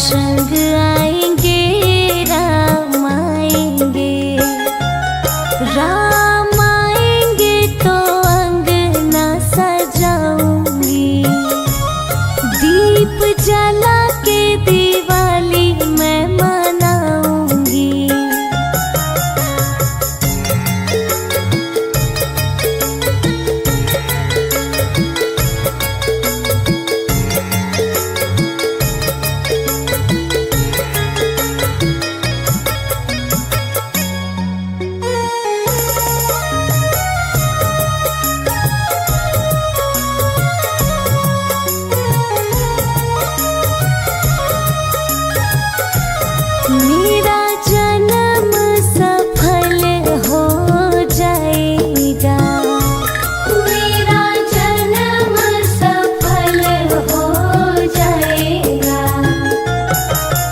संग आएंगे राम आएंगे, राम आएंगे तो अंगना सजाऊंगी, दीप जला के दिवाली मैं मनाऊंगी। मेरा जन्म सफल हो जाएगा, मेरा जन्म सफल हो जाएगा,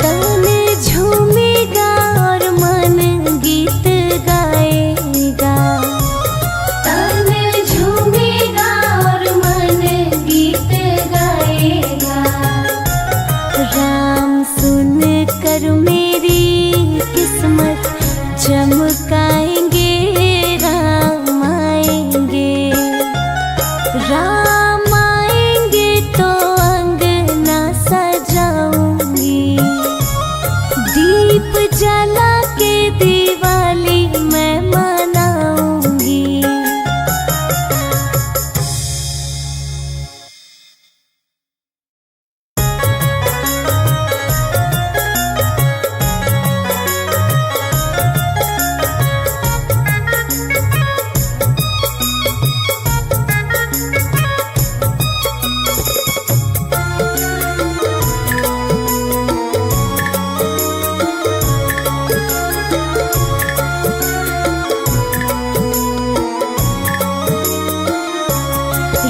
तन झूमेगा और मन गीत गाएगा, तन झूमेगा और मन गीत गाएगा। राम सुन कर मेरी किस्मत चमकाएंगे, राम आएंगे, राम आएंगे तो अंगना सजाऊंगी, दीप जला के दिवाली मैं मनाऊंगी।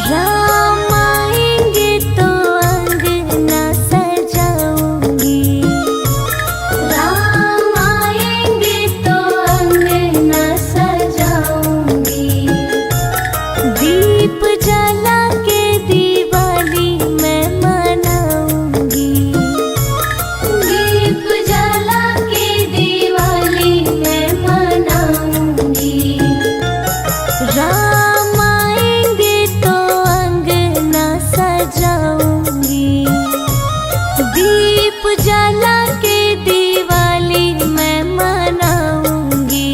राम आएंगे तो अंगना सजाऊंगी, राम आएंगे तो अंगना सजाऊंगी, दीप जला के दिवाली मैं मनाऊंगी, दीप जला के दिवाली मैं मनाऊंगी। राम आएंगे तो अंगना सजाऊंगी, दीप जला के दिवाली मैं मनाऊंगी।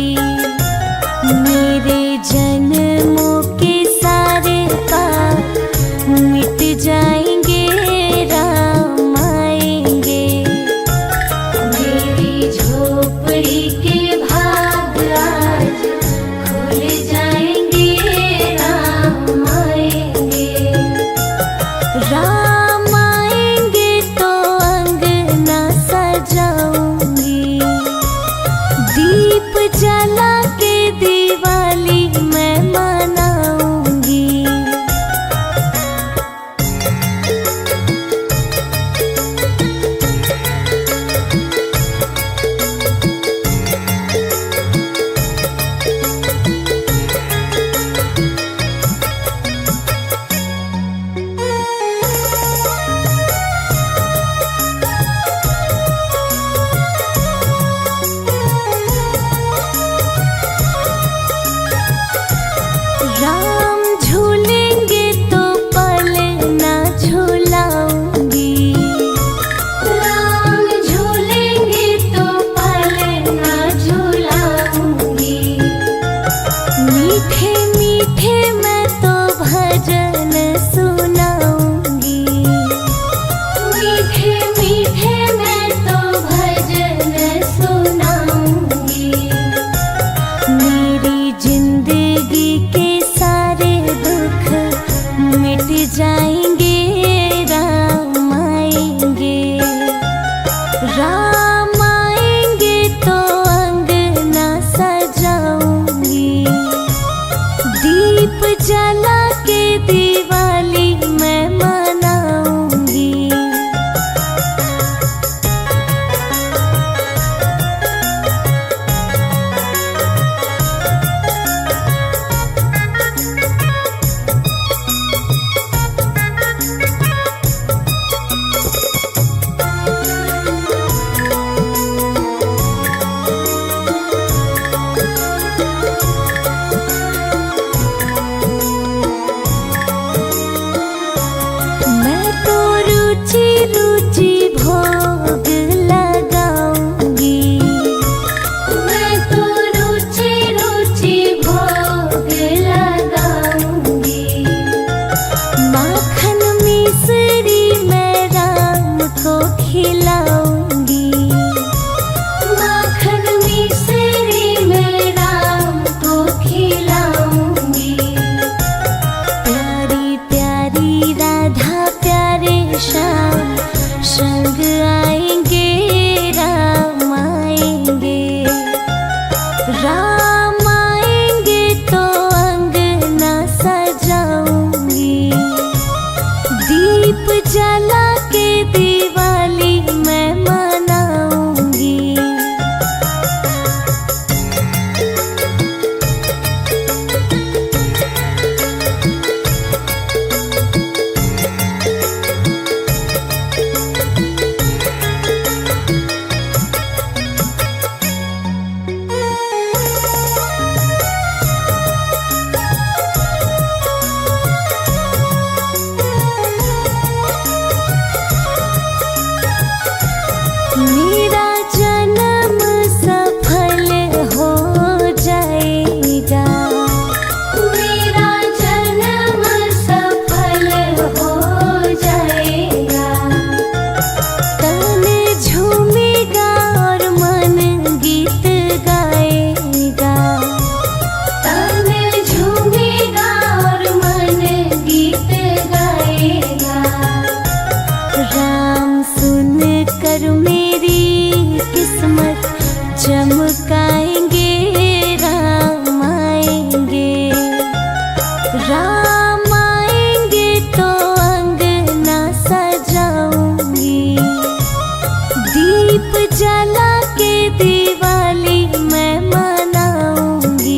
मेरे जन्मों के सारे पाप मिट जाएंगे, राम आएंगे, मेरी झोपड़ी के भाग आज खुल जाएंगे, राम आएंगे, राम आएंगे तो अंगना सजाऊंगी, दीप जला के दिवाली मैं मनाऊंगी। राम झूलेंगे तो पल ना झूलाऊंगी, राम झूलेंगे तो पल ना झूलाऊंगी, मीठे मीठे मैं तो भजन सुनाऊंगी, मीठे मीठे मैं तो भजन सुनाऊंगी। मेरी जिंदगी के सारे दुख मिट जाएंगे, राम आएंगे, राम आएंगे तो अंगना सजाऊंगी, दीप जला के दिवाली मैं मनाऊंगी। आएंगे राम आएंगे। राम आएंगे तो अंगना सजाऊंगी, दीप जला के दिवाली मैं मनाऊंगी। मेरा जन्म सफल हो जाएगा, मेरा जन्म सफल हो जाएगा। तन झूमेगा और मन गीत गाएगा, तन झूमेगा और मन गीत गाएगा। राम सुन कर मेरी किस्मत चमकाएंगे, राम आएंगे। राम आएंगे तो अंगना सजाऊंगी, दीप जला के दिवाली मैं मनाऊंगी।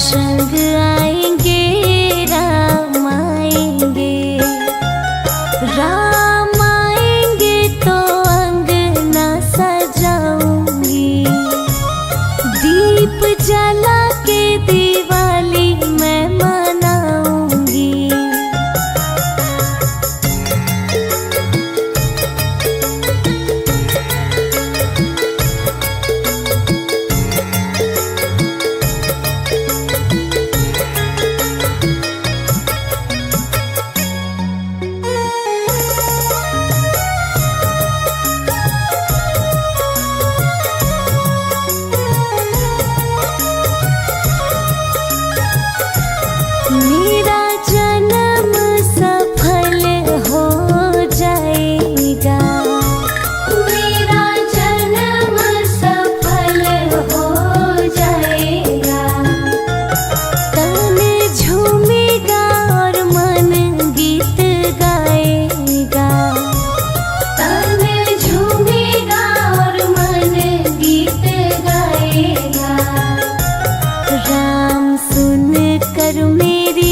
संग आएंगे राम आएंगे। राम आएंगे तो अंगना सजाऊंगी, दीप जला के दिवाली मैं मनाऊंगी। मेरा जन्म सफल हो जाएगा, मेरा जन्म सफल हो जाएगा। तन झूमेगा और मन गीत गाएगा, तन झूमेगा और मन गीत गाएगा। राम सुन कर मेरी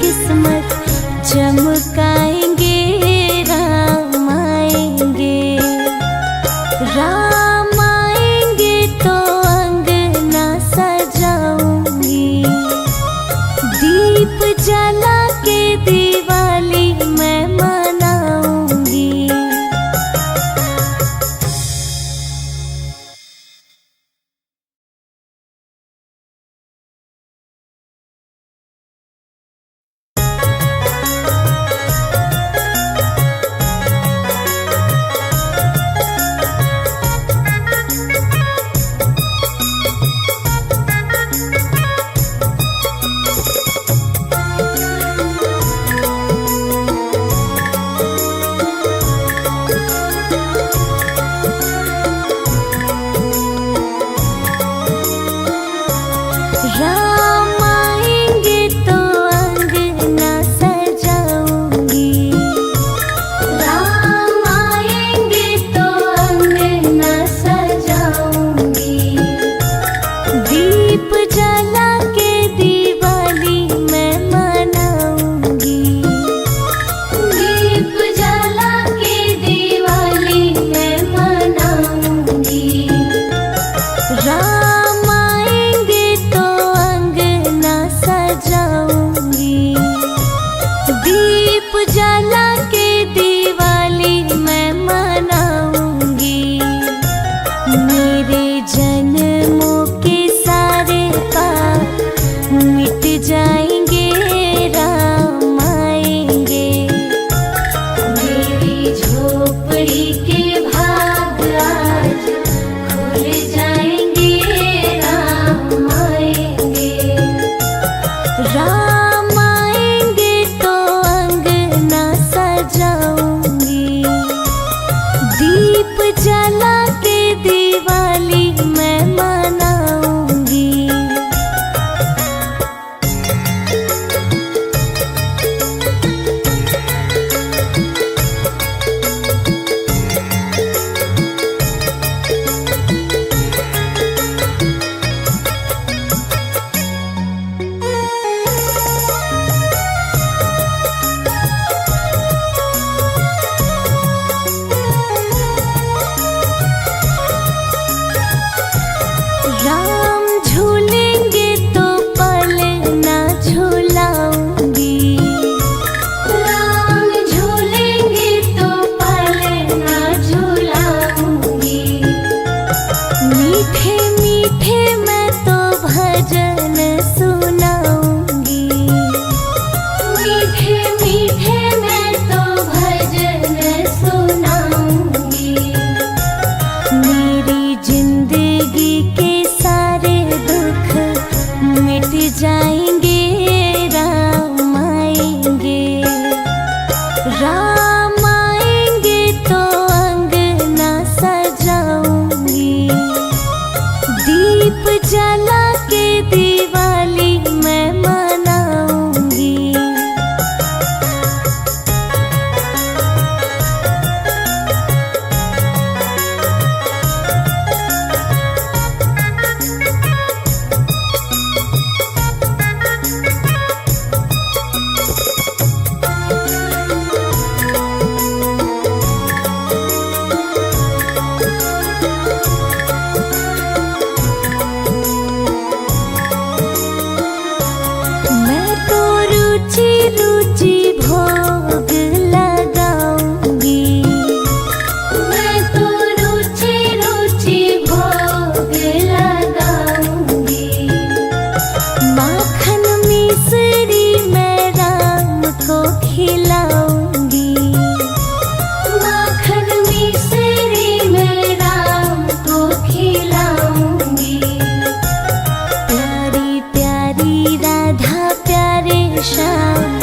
किस्मत चमकाएंगे, राम आएंगे। राम आएंगे तो अंगना सजाऊंगी, दीप जला के दिवाली मैं मनाऊंगी। राम आएंगे तो अंगना सजाऊंगी, राम आएंगे तो अंगना सजाऊंगी, दीप जला के दिवाली मैं मनाऊंगी, दीप जला के दिवाली मैं मनाऊंगी। राम आएंगे तो अंगना सजाऊंगी, दीप जला के दिवाली मैं मनाऊंगी। मेरे जन्मों के सारे पाप मिट जाएंगे, राम आएंगे। मेरी झोपड़ी के भाग आज खुल जाएंगे, राम आएंगे। राम आएंगे तो अंगना सजाऊंगी, दीप जला के दिवाली मैं मनाऊंगी। रुचि रुचि भोग लगाऊंगी। मैं तो रुचि रुचि भोग लगाऊंगी। माखन मिश्री मैं राम को खिलाऊंगी। माखन मिश्री मैं राम को खिलाऊंगी। प्यारी प्यारी राधा प्यारे श्याम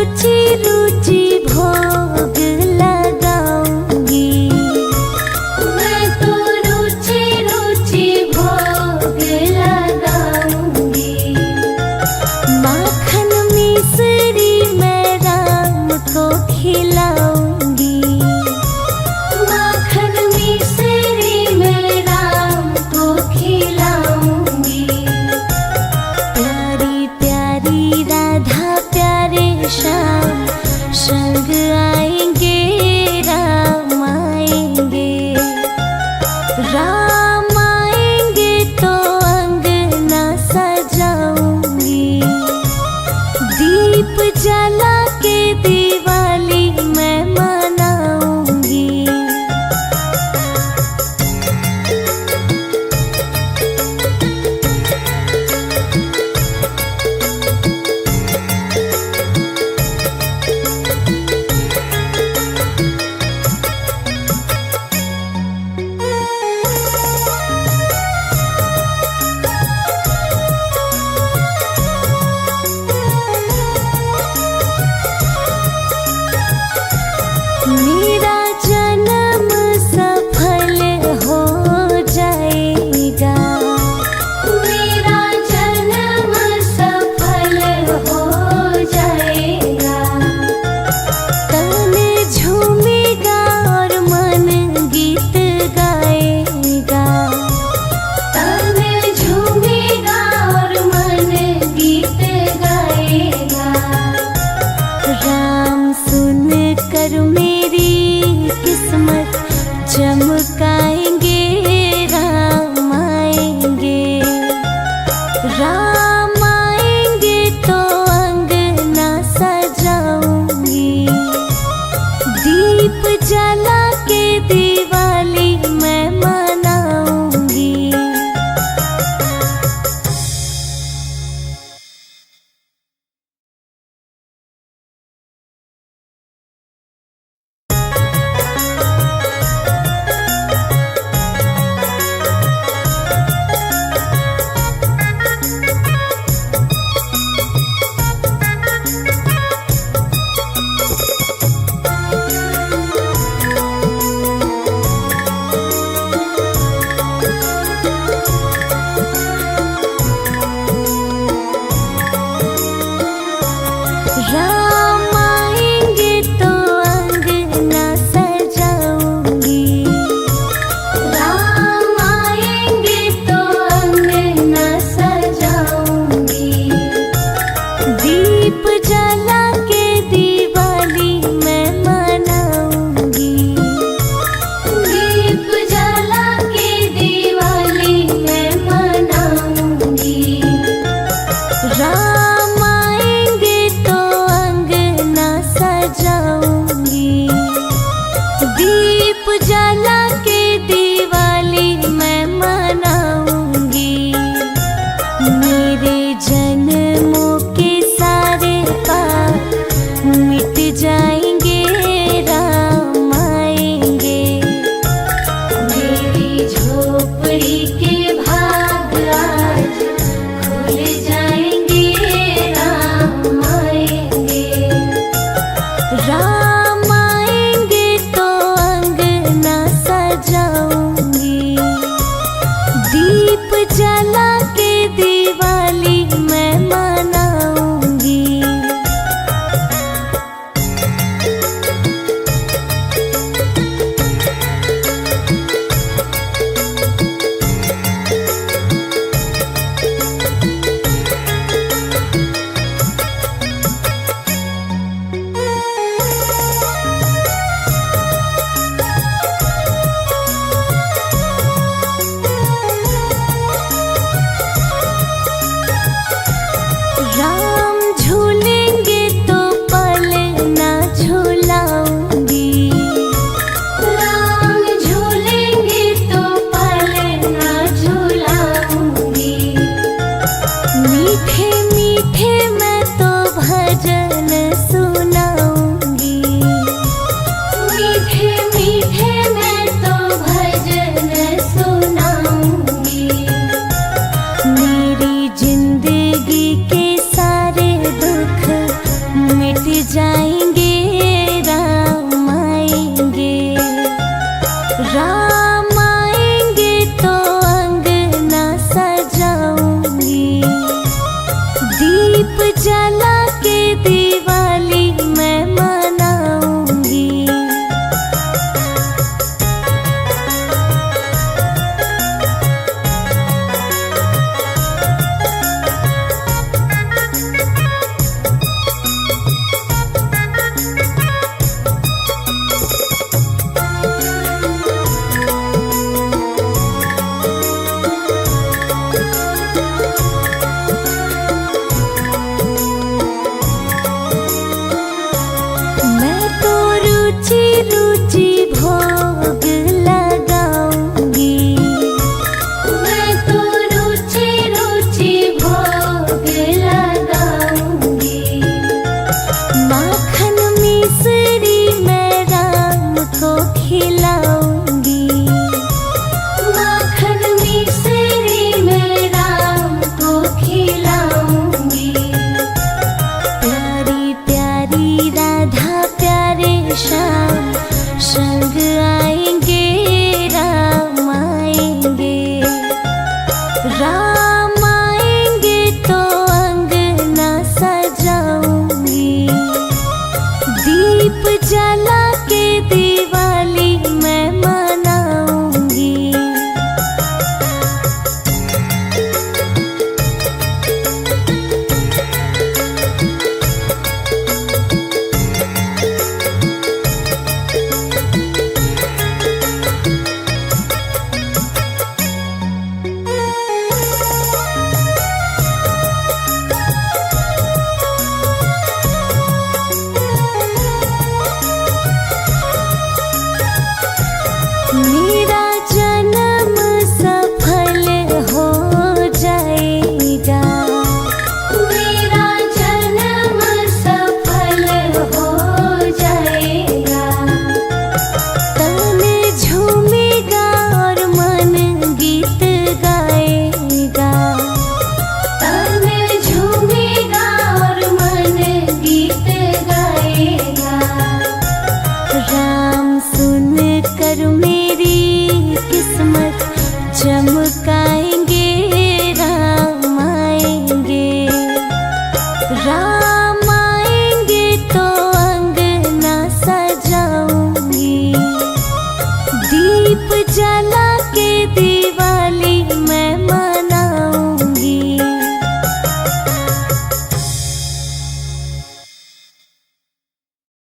रुचि रुचि भोग लगाऊंगी। मैं तो रुचि रुचि भोग लगाऊंगी। माखन मिश्री मैं राम को खिलाऊंगी। माखन मिश्री मैं राम को खिलाऊंगी। प्यारी प्यारी राधा प्यारे श्याम संग आएंगे, राम आएंगे। राम आएंगे तो अंगना सजाऊंगी। दीप जला के दिवाली मैं मनाऊंगी। मेरा जन्म सफल हो जाएगा। मेरा जन्म सफल हो जाएगा। तन झूमेगा और मन गीत गाएगा। तन झूमेगा और मन गीत गाएगा। राम सुन कर मेरी किस्मत चमकाएंगे, राम आएंगे। राम आएंगे तो अंगना सजाऊंगी। दीप जला के दिवाली मैं मनाऊंगी। राम आएंगे तो अंगना सजाऊंगी। राम आएंगे तो अंगना सजाऊंगी। दीप जला के दिवाली मैं मनाऊंगी। दीप जला के दिवाली मैं मनाऊंगी। राम आएंगे तो जाएंगे, राम आएंगे। राम आएंगे तो अंगना सजाऊंगी, दीप जला के दिवाली मैं मनाऊंगी। रुचि भोग लगाऊंगी, मैं तो रुचि रुचि भोग लगाऊंगी। माखन मिश्री मैं राम को खिलाऊंगी, माखन मिश्री मैं राम को खिलाऊंगी। प्यारी प्यारी राधा प्यारे श्याम संग आएंगे, राम आएंगे। राम आएंगे तो अंगना सजाऊंगी, दीप जला के दिवाली मैं मनाऊंगी। मेरा जन्म सफल हो जाएगा, मेरा जन्म सफल हो जाएगा। तन झूमेगा और मन गीत गाएगा, तन झूमेगा और मन गीत गाएगा। राम सुन कर मेरी किस्मत चमका